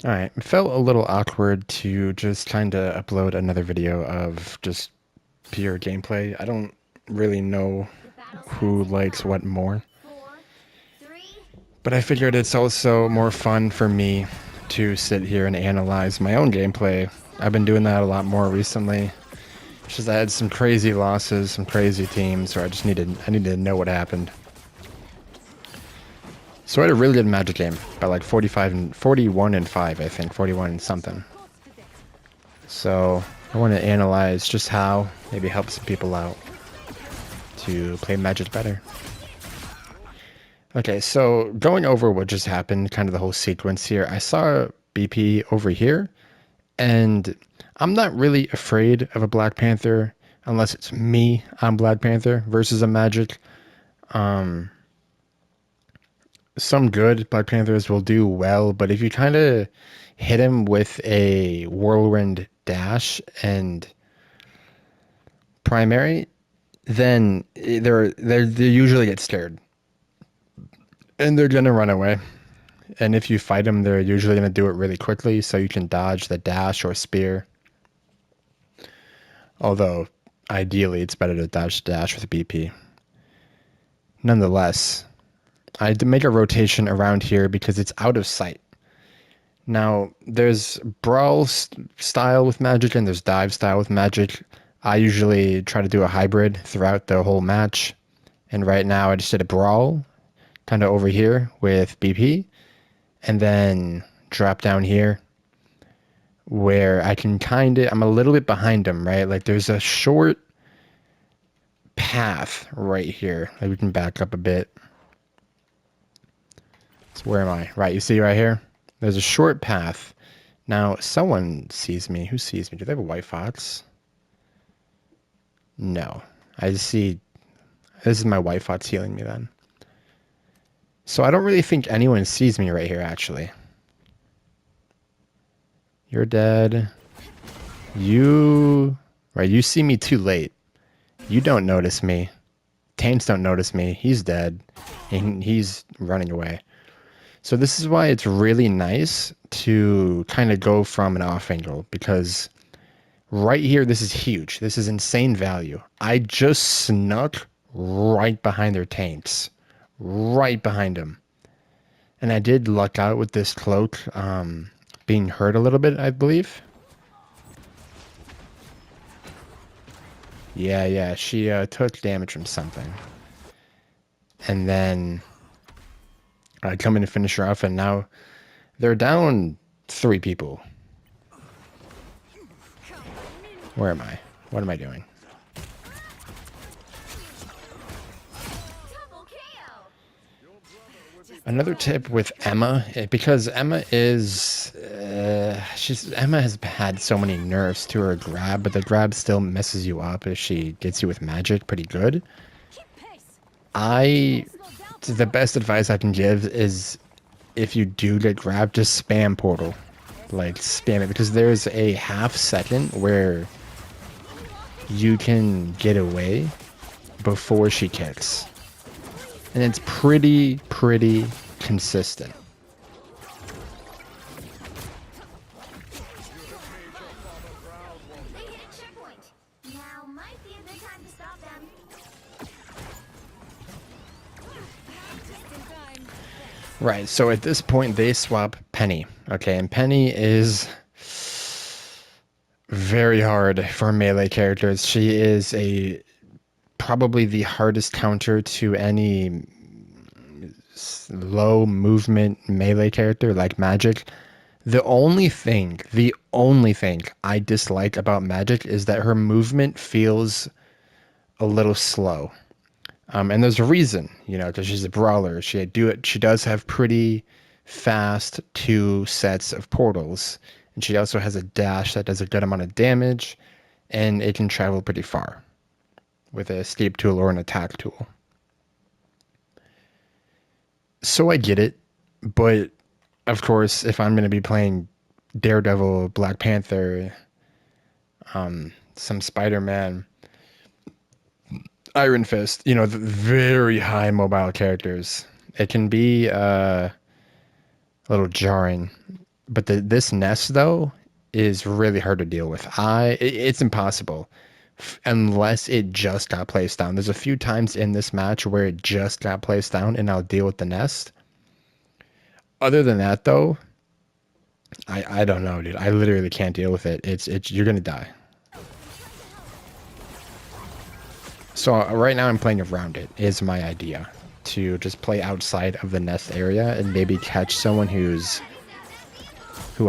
Alright, it felt a little awkward to just kind of upload another video of just pure gameplay. I don't really know who likes what more, but I figured it's also more fun for me to sit here and analyze my own gameplay. I've been doing that a lot more recently. It's just I had some crazy losses, some crazy teams where I needed to know what happened. So I had a really good Magic game, about like 45 and 41 and 5, I think, 41 and something. So I want to analyze just how maybe help some people out to play Magic better. Okay, so going over what just happened, kind of the whole sequence here, I saw BP over here, and I'm not really afraid of a Black Panther unless it's me on Black Panther versus a Magic. Some good Black Panthers will do well, but if you kind of hit him with a whirlwind dash and primary, then they usually get scared and they're gonna run away. And if you fight them, they're usually gonna do it really quickly, so you can dodge the dash or spear. Although ideally, it's better to dodge the dash with a BP. Nonetheless, I had to make a rotation around here because it's out of sight. Now, there's brawl style with Magic and there's dive style with Magic. I usually try to do a hybrid throughout the whole match. And right now I just did a brawl kind of over here with BP and then drop down here where I can I'm a little bit behind him, right? Like there's a short path right here. Like we can back up a bit. So where am I? Right, you see right here? There's a short path. Now, someone sees me. Who sees me? Do they have a white fox? No. I just see... This is my white fox healing me then. So I don't really think anyone sees me right here, actually. You're dead. You... Right, you see me too late. You don't notice me. Taints don't notice me. He's dead. And he's running away. So this is why it's really nice to kind of go from an off angle, because right here, this is huge. This is insane value. I just snuck right behind their tanks. Right behind them. And I did luck out with this cloak being hurt a little bit, I believe. Yeah, she took damage from something. And then I come in to finish her off, and now they're down 3 people. Where am I? What am I doing? Another tip with Emma, because Emma is, Emma has had so many nerfs to her grab, but the grab still messes you up if she gets you with magic pretty good. The best advice I can give is if you do get grabbed, just spam portal. Like, spam it, because there's a half second where you can get away before she kicks. And it's pretty consistent. Right, so at this point they swap Penny. Okay, and Penny is very hard for melee characters. She is probably the hardest counter to any low movement melee character like Magik. The only thing I dislike about Magik is that her movement feels a little slow. And there's a reason, because she's a brawler. She does have pretty fast 2 sets of portals, and she also has a dash that does a good amount of damage, and it can travel pretty far with an escape tool or an attack tool. So I get it, but of course, if I'm going to be playing Daredevil, Black Panther, some Spider-Man, Iron Fist, the very high mobile characters, it can be a little jarring. But this nest though is really hard to deal with. It's impossible unless it just got placed down. There's a few times in this match where it just got placed down and I'll deal with the nest. Other than that though, I don't know, dude. I literally can't deal with it. It's you're gonna die. So right now I'm playing around it is my idea, to just play outside of the nest area and maybe catch someone who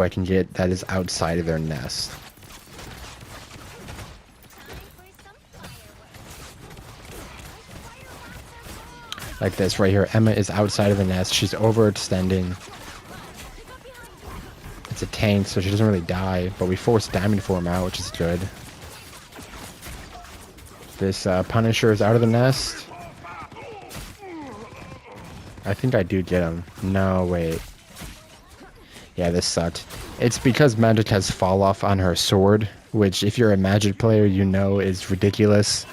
I can get that is outside of their nest. Like this right here. Emma is outside of the nest. She's overextending. It's a tank, so she doesn't really die, but we force Diamond Form out, which is good. This Punisher is out of the nest. I think I do get him. No, wait. Yeah, this sucked. It's because Magik has fall off on her sword, which if you're a Magik player, you know is ridiculous.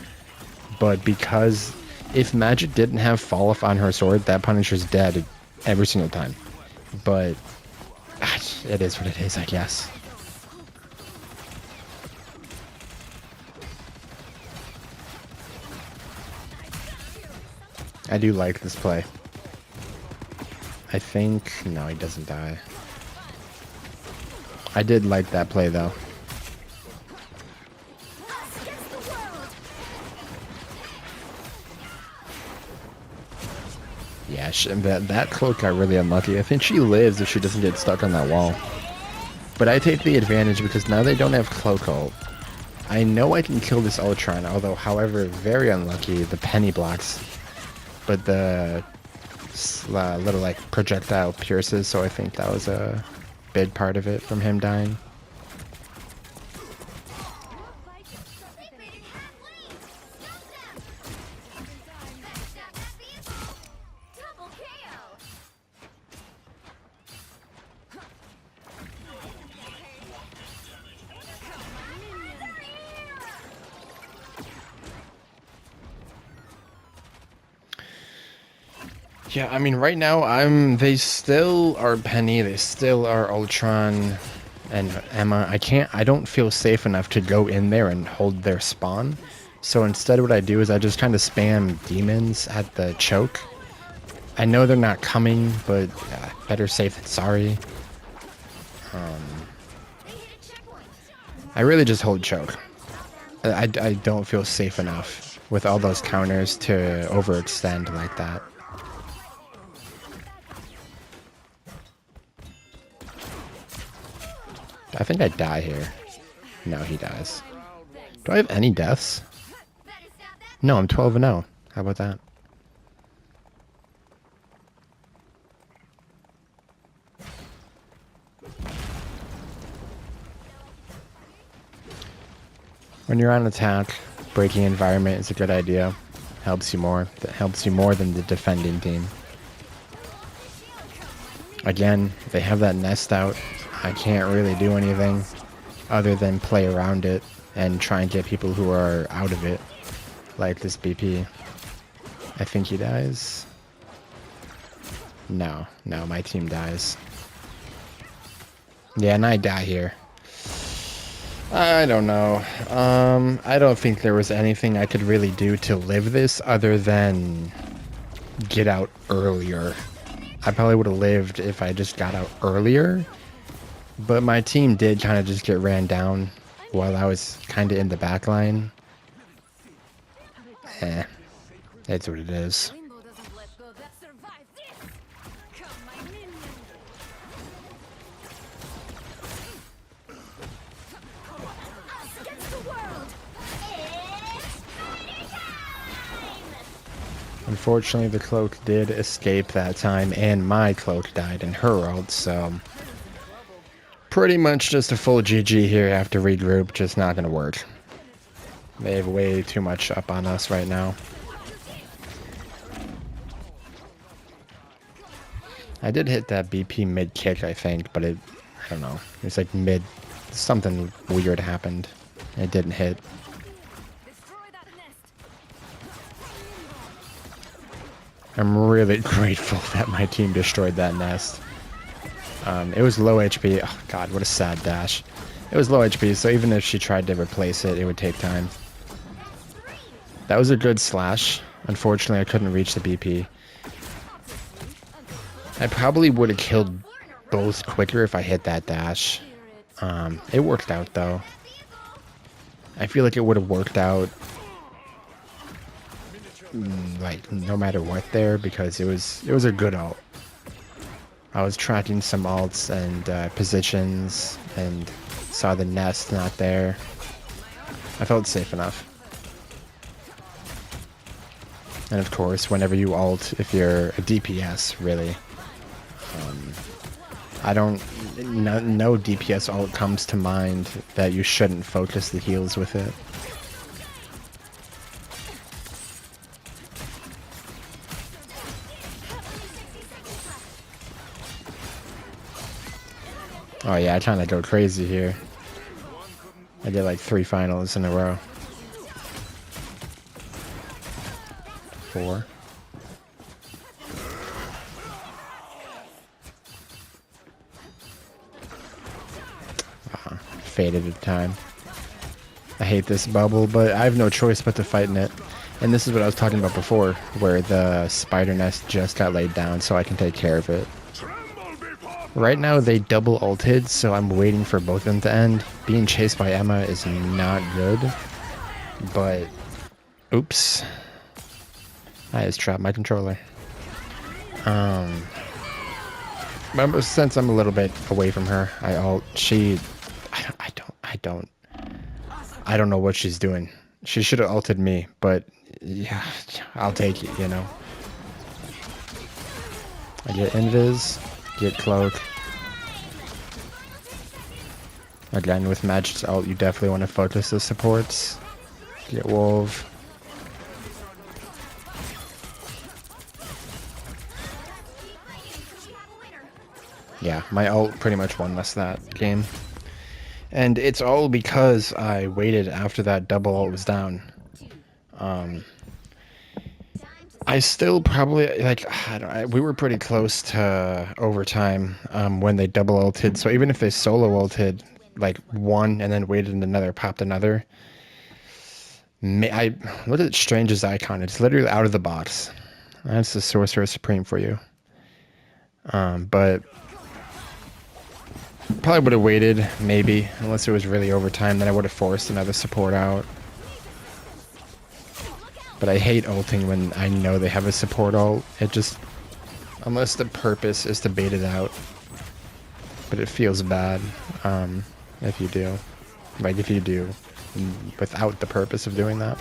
But because if Magik didn't have fall off on her sword, that Punisher's dead every single time. But it is what it is, I guess. I do like this play. I think... No, he doesn't die. I did like that play, though. Yeah, that cloak got really unlucky. I think she lives if she doesn't get stuck on that wall. But I take the advantage because now they don't have cloak ult. I know I can kill this Ultron, although, however, very unlucky, the penny blocks. But the little, like, projectile pierces, so I think that was a big part of it from him dying. Yeah, I mean, right now, they still are Penny, they still are Ultron and Emma. I don't feel safe enough to go in there and hold their spawn. So instead what I do is I just kind of spam demons at the choke. I know they're not coming, but better safe than sorry. I really just hold choke. I don't feel safe enough with all those counters to overextend like that. I think I die here. No, he dies. Do I have any deaths? No, I'm 12-0. How about that? When you're on attack, breaking environment is a good idea. Helps you more. That helps you more than the defending team. Again, they have that nest out. I can't really do anything other than play around it and try and get people who are out of it, like this BP. I think he dies. No, my team dies. Yeah, and I die here. I don't know. I don't think there was anything I could really do to live this other than get out earlier. I probably would have lived if I just got out earlier. But my team did kind of just get ran down while I was kind of in the back line. That's what it is. Unfortunately, the cloak did escape that time, and my cloak died in her ult, so... Pretty much just a full GG here. Have to regroup. Just not gonna work. They have way too much up on us right now. I did hit that BP mid kick, I think, but I don't know. It's like mid, something weird happened. It didn't hit. I'm really grateful that my team destroyed that nest. It was low HP. Oh god, what a sad dash. It was low HP, so even if she tried to replace it, it would take time. That was a good slash. Unfortunately, I couldn't reach the BP. I probably would have killed both quicker if I hit that dash. It worked out, though. I feel like it would have worked out, like, no matter what there, because it was a good ult. I was tracking some ults and positions and saw the nest not there. I felt safe enough. And of course, whenever you ult, if you're a DPS, really, no DPS ult comes to mind that you shouldn't focus the heals with it. Oh yeah, I kind of go crazy here. I did like 3 finals in a row. 4. Faded at the time. I hate this bubble, but I have no choice but to fight in it. And this is what I was talking about before, where the spider nest just got laid down so I can take care of it. Right now they double ulted, so I'm waiting for both of them to end. Being chased by Emma is not good, but oops. I just trapped my controller. But since I'm a little bit away from her, I ult. I don't know what she's doing. She should have ulted me, but yeah, I'll take it, you know. I get invis, get cloak. Again, with Magik's ult, you definitely want to focus the supports. Get wolf. Yeah, my ult pretty much won us that game. And it's all because I waited after that double ult was down. I still probably, like, we were pretty close to overtime when they double ulted. So even if they solo ulted, like, one and then waited and another, popped another. Look at Strange's icon. It's literally out of the box. That's the Sorcerer Supreme for you. But probably would have waited, maybe, unless it was really overtime. Then I would have forced another support out. But I hate ulting when I know they have a support ult. It just, unless the purpose is to bait it out. But it feels bad if you do. Like if you do without the purpose of doing that.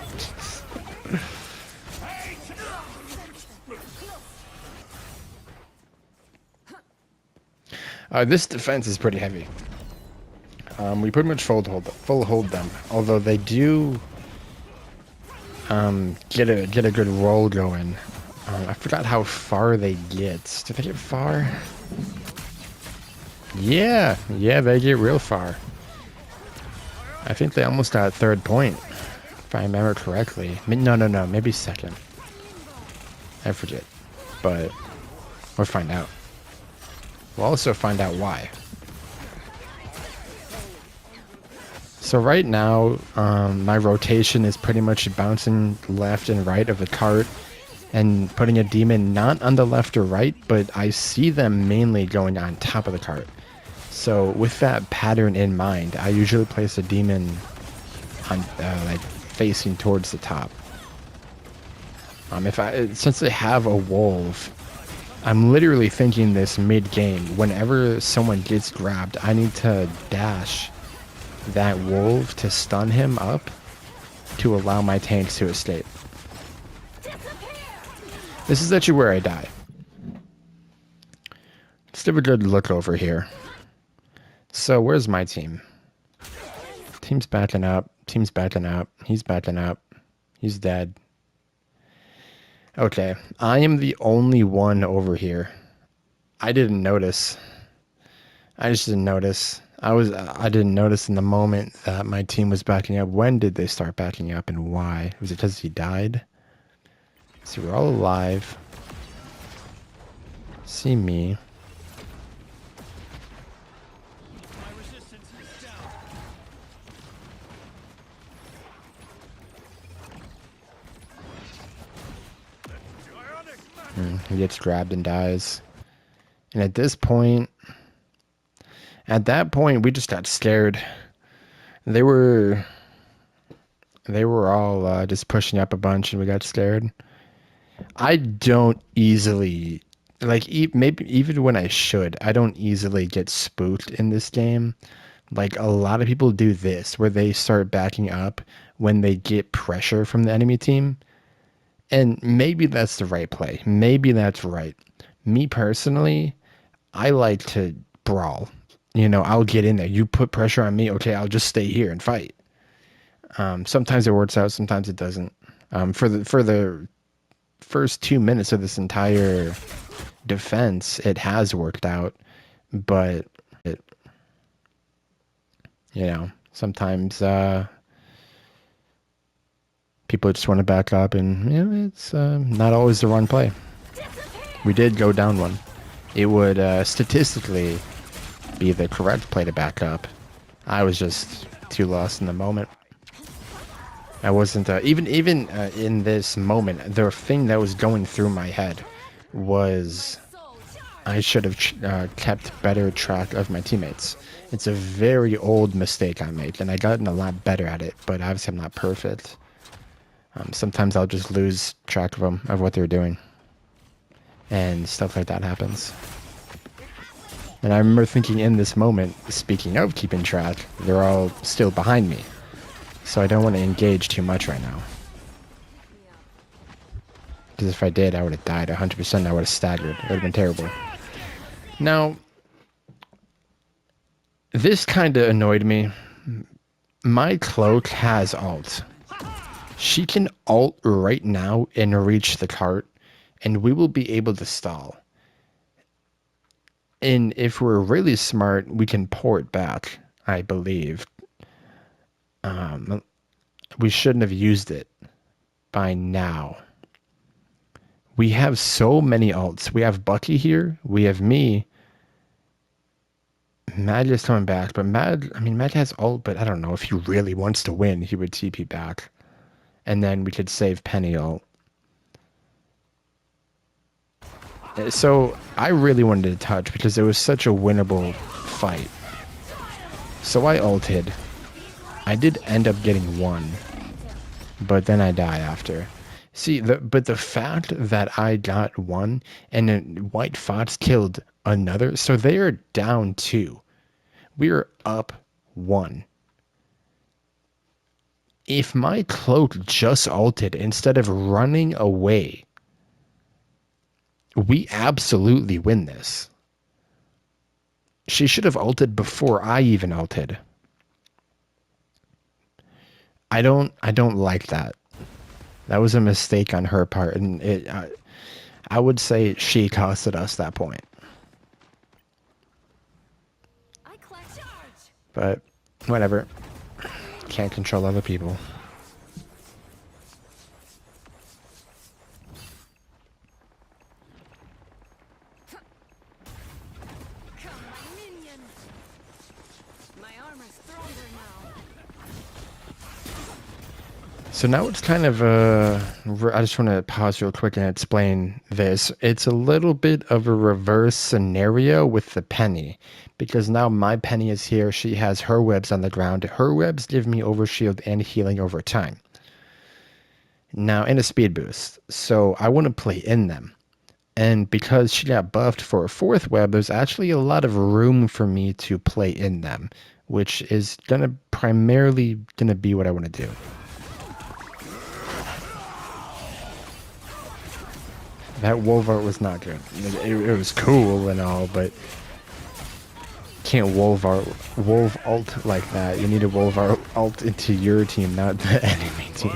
This defense is pretty heavy. We pretty much full hold them. Although they do get a good roll going. I forgot how far they get. Did they get far? Yeah, they get real far. I think they almost got 3rd point, if I remember correctly. No, maybe 2nd. I forget, but we'll find out. We'll also find out why. So right now, my rotation is pretty much bouncing left and right of the cart and putting a demon not on the left or right, but I see them mainly going on top of the cart. So with that pattern in mind, I usually place a demon on like facing towards the top. Since they have a wolf, I'm literally thinking this mid-game. Whenever someone gets grabbed, I need to dash that wolf to stun him up to allow my tanks to escape. This is actually where I die. Let's have a good look over here. So where's my team? Team's backing up. Team's backing up. He's backing up. He's dead. Okay, I am the only one over here. I didn't notice. I just didn't notice. I didn't notice in the moment that my team was backing up. When did they start backing up and why? Was it because he died? So we're all alive. See me. He gets grabbed and dies. And at that point, we just got scared. They were all just pushing up a bunch, and we got scared. I don't easily, like, maybe even when I should, I don't easily get spooked in this game. Like, a lot of people do this, where they start backing up when they get pressure from the enemy team. And maybe that's the right play. Maybe that's right. Me personally, I like to brawl. You know, I'll get in there. You put pressure on me, okay, I'll just stay here and fight. Sometimes it works out, sometimes it doesn't. For the first 2 minutes of this entire defense, it has worked out, but sometimes people just want to back up, and it's not always the wrong play. We did go down one. It would statistically be the correct play to back up. I was just too lost in the moment. I wasn't even in this moment. The thing that was going through my head was I should have kept better track of my teammates. It's a very old mistake I make, and I gotten a lot better at it, but obviously I'm not perfect. Sometimes I'll just lose track of them, of what they're doing, and stuff like that happens. And I remember thinking in this moment, speaking of keeping track, they're all still behind me, so I don't want to engage too much right now. Because if I did, I would have died 100%. I would have staggered. It would have been terrible. Now, this kind of annoyed me. My cloak has ult. She can ult right now and reach the cart, and we will be able to stall. And if we're really smart, we can pour it back, I believe. We shouldn't have used it by now. We have so many ults. We have Bucky here. We have me. Mad is coming back, but Mad has ult, but I don't know. If he really wants to win, he would TP back. And then we could save Penny ult. So I really wanted to touch because it was such a winnable fight. So I ulted. I did end up getting one, but then I die after. See, but the fact that I got one and then White Fox killed another, so they are down 2. We are up 1. If my cloak just ulted instead of running away, we absolutely win this. She should have ulted before I even ulted. I don't like that. That was a mistake on her part, and I would say she costed us that point. But whatever. Can't control other people. So now it's kind of I just want to pause real quick and explain this. It's a little bit of a reverse scenario with the Penny, because now my Penny is here. She has her webs on the ground. Her webs give me overshield and healing over time. Now, and a speed boost. So I want to play in them. And because she got buffed for a 4th web, there's actually a lot of room for me to play in them, which is primarily going to be what I want to do. That wolf art was not good. It was cool and all, but can't wolf ult like that. You need a wolf ult into your team, not the enemy team.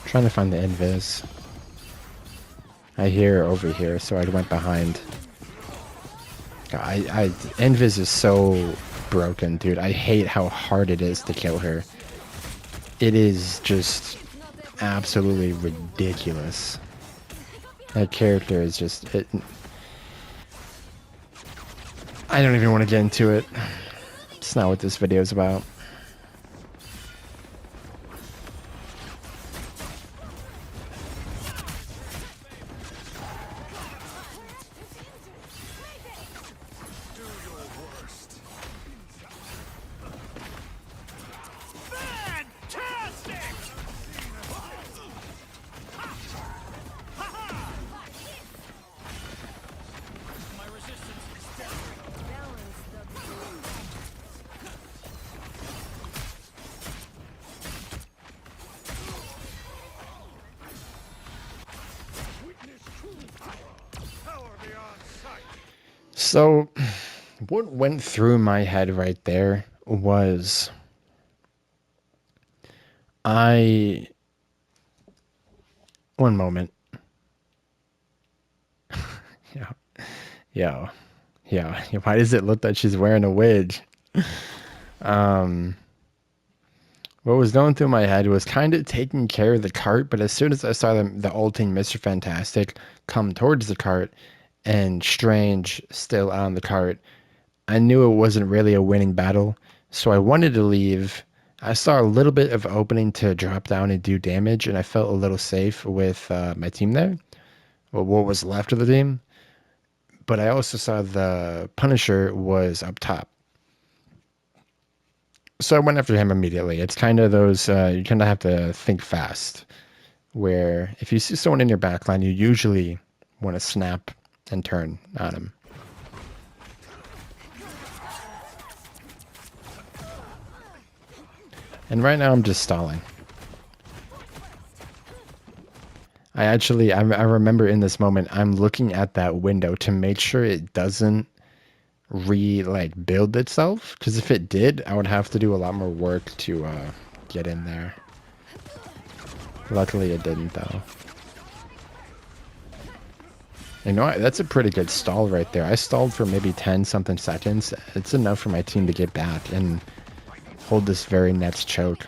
Trying to find the invis. I hear her over here, so I went behind. Invis is so broken, dude. I hate how hard it is to kill her. It is just absolutely ridiculous. That character is just I don't even want to get into it. It's not what this video is about. So, what went through my head right there was I. One moment. Yeah. Yeah. Yeah. Why does it look like she's wearing a wig? Um, what was going through my head was kind of taking care of the cart, but as soon as I saw the ulting Mr. Fantastic come towards the cart and Strange still on the cart, I knew it wasn't really a winning battle, so I wanted to leave. I saw a little bit of opening to drop down and do damage, and I felt a little safe with my team there, or what was left of the team. But I also saw the Punisher was up top. So I went after him immediately. It's kind of those, you kind of have to think fast, where if you see someone in your backline, you usually want to snap and turn on him. And right now I'm just stalling. I remember in this moment, I'm looking at that window to make sure it doesn't build itself. Because if it did, I would have to do a lot more work to get in there. Luckily it didn't though. You know what? That's a pretty good stall right there. I stalled for maybe 10 something seconds. It's enough for my team to get back and hold this very next choke.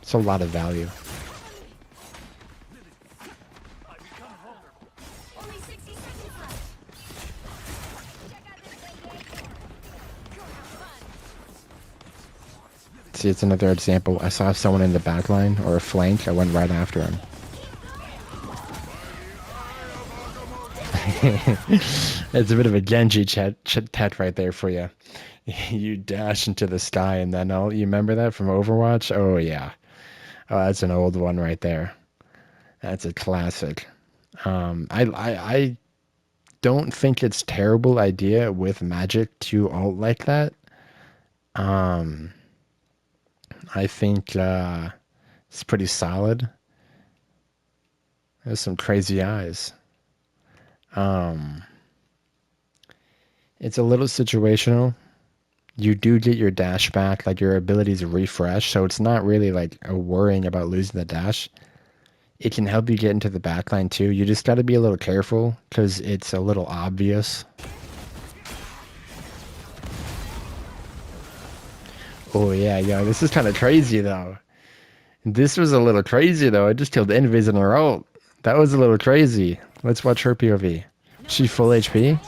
It's a lot of value. See, it's another example. I saw someone in the back line or a flank. I went right after him. It's a bit of a Genji chat right there for you. You dash into the sky and then you remember that from Overwatch? Oh yeah. Oh, that's an old one right there. That's a classic. I don't think it's terrible idea with Magik to ult like that. I think it's pretty solid. There's some crazy eyes. It's a little situational. You do get your dash back, like your abilities refresh, so it's not really like a worrying about losing the dash. It can help you get into the backline too. You just got to be a little careful because it's a little obvious. Oh yeah, this is kind of crazy though. This was a little crazy though. I just killed Invis in a row. That was a little crazy. Let's watch her POV. She full HP?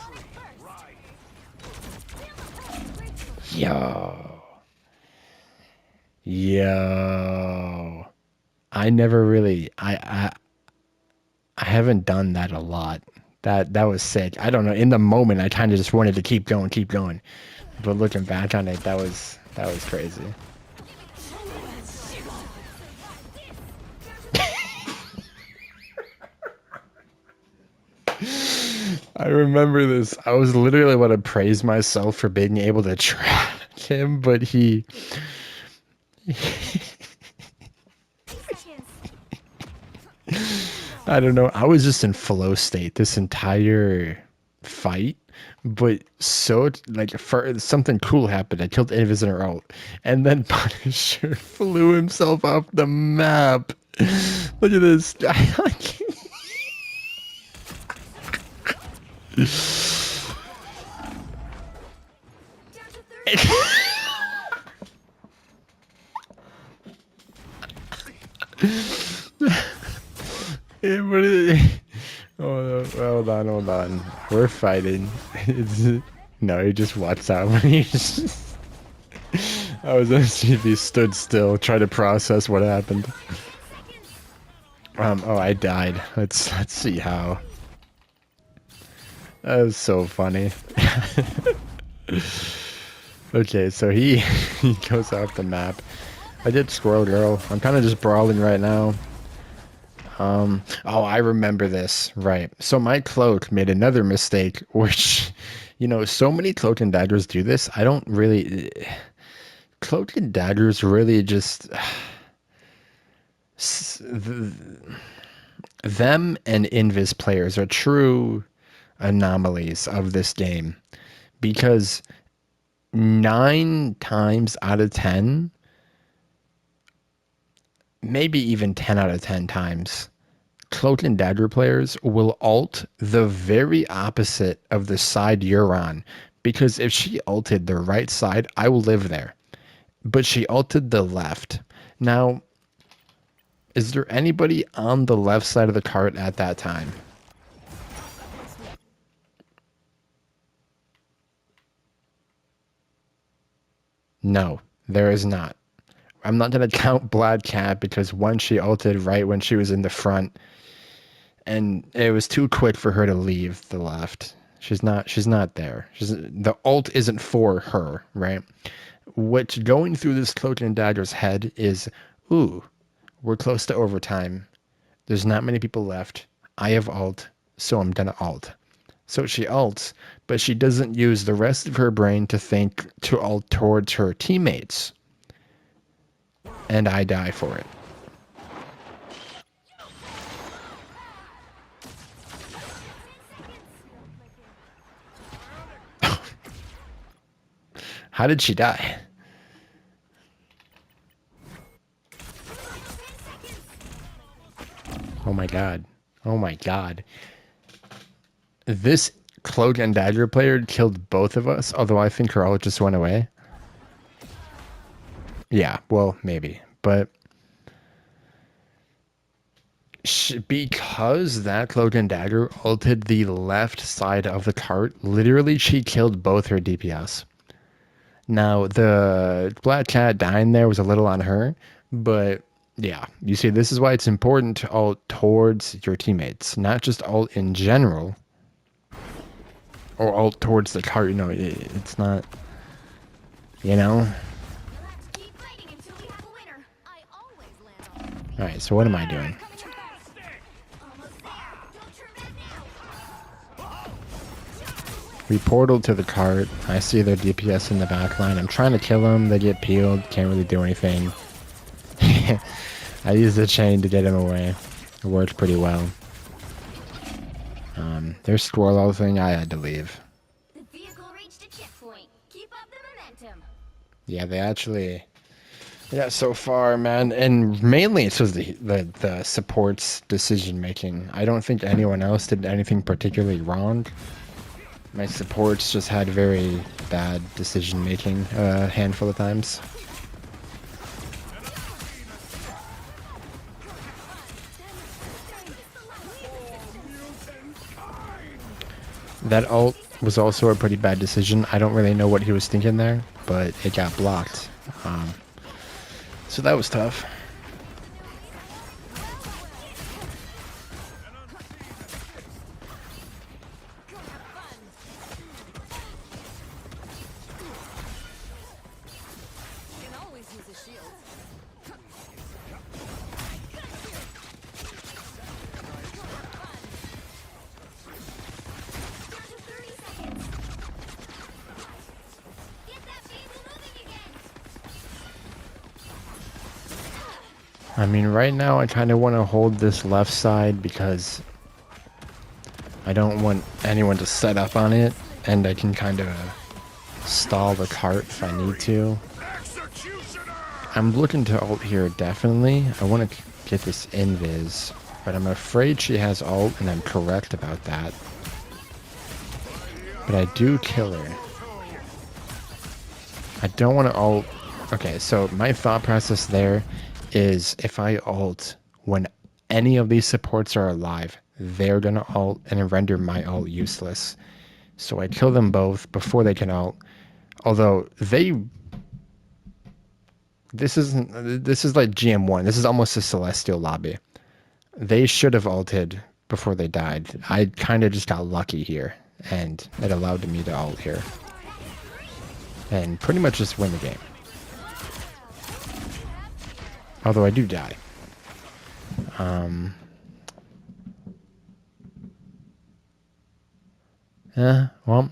Yo. Yo. I never really I haven't done that a lot. That was sick. I don't know. In the moment I kind of just wanted to keep going, keep going. But looking back on it, that was crazy. I remember this. I was literally about to praise myself for being able to track him, but I don't know. I was just in flow state this entire fight, but so like for something cool happened. I killed Invis in a row, and then Punisher flew himself off the map. Look at this guy. Oh, hold on, hold on. We're fighting. No, he just watched out when he just... I was gonna see if he stood still, try to process what happened. Oh, I died. Let's see how. That was so funny. Okay, so he goes off the map. I did Squirrel Girl. I'm kind of just brawling right now. Oh, I remember this. Right. So my cloak made another mistake, which, so many cloak and daggers do this. I don't really... Cloak and daggers really just... Them and Invis players are true anomalies of this game because 9 times out of 10, maybe even 10 out of 10 times, Cloak and Dagger players will ult the very opposite of the side you're on. Because if she ulted the right side, I will live there. But she ulted the left. Now, is there anybody on the left side of the cart at that time? No, there is not. I'm not going to count Black Cat because one, she ulted right when she was in the front, and it was too quick for her to leave the left. She's not there. The ult isn't for her, right? What's going through this Cloak and Dagger's head is, ooh, we're close to overtime. There's not many people left. I have ult, so I'm gonna ult. So she ults, but she doesn't use the rest of her brain to think to ult towards her teammates. And I die for it. How did she die? Oh my god. Oh my god. This Cloak and Dagger player killed both of us, although I think her ult just went away. Yeah, well, maybe. But because that Cloak and Dagger ulted the left side of the cart, literally she killed both her DPS. Now, the Black Cat dying there was a little on her, but yeah, you see, this is why it's important to ult towards your teammates, not just ult in general, or ult towards the cart. You know, it's not, you know. Alright, so what am I doing? We portal to the cart. I see their DPS in the back line. I'm trying to kill them. They get peeled. Can't really do anything. I used the chain to get him away. It worked pretty well. Their squirrel thing, I had to leave. The vehicle reached a checkpoint. Keep up the momentum. Yeah, they actually... Yeah, so far, man. And mainly it's just the support's decision making. I don't think anyone else did anything particularly wrong. My supports just had very bad decision making a handful of times. That ult was also a pretty bad decision. I don't really know what he was thinking there, but it got blocked. So that was tough. I mean, right now I kind of want to hold this left side because I don't want anyone to set up on it, and I can kind of stall the cart if I need to. I'm looking to ult here, definitely. I want to get this invis, but I'm afraid she has ult, and I'm correct about that. But I do kill her. I don't want to ult. Okay, so my thought process there is if I ult when any of these supports are alive, they're gonna ult and render my ult useless. So I kill them both before they can ult. Although this is like GM1. This is almost a Celestial lobby. They should have ulted before they died. I kind of just got lucky here, and it allowed me to ult here. And pretty much just win the game. Although I do die. Well,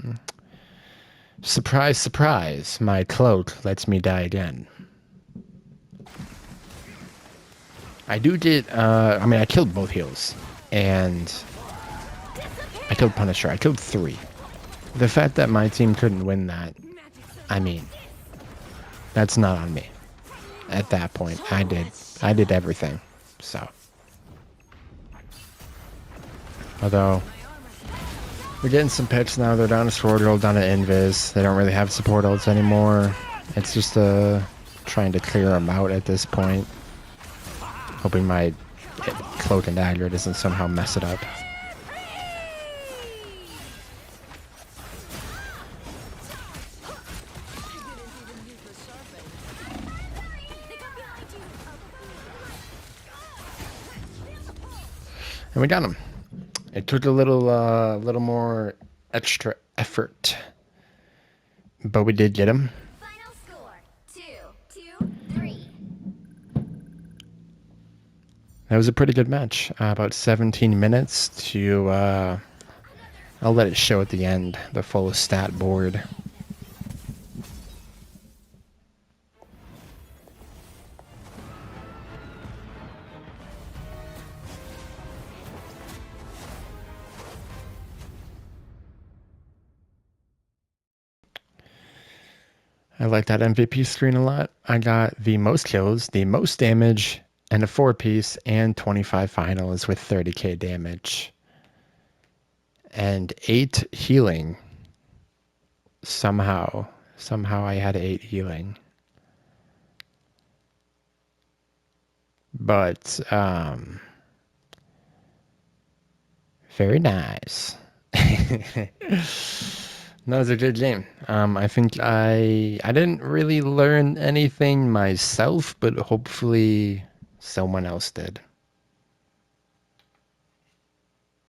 surprise, surprise, my cloak lets me die again. I do get, I mean, I killed both heals, and I I killed Punisher. I killed 3. The fact that my team couldn't win that, I mean, that's not on me. At that point, I did everything. So, although we're getting some picks now. They're down to Sword Girl, down to Invis. They don't really have support ults anymore. It's just trying to clear them out at this point. Hoping my Cloak and Dagger doesn't somehow mess it up. And we got him. It took a little more extra effort, but we did get him. Final score 2-3. That was a pretty good match. About 17 minutes to. I'll let it show at the end, the full stat board. I like that MVP screen a lot. I got the most kills, the most damage, and a 4-piece, and 25 finals with 30k damage. And 8 healing. Somehow I had 8 healing. But, very nice. That was a good game. I think I didn't really learn anything myself, but hopefully someone else did.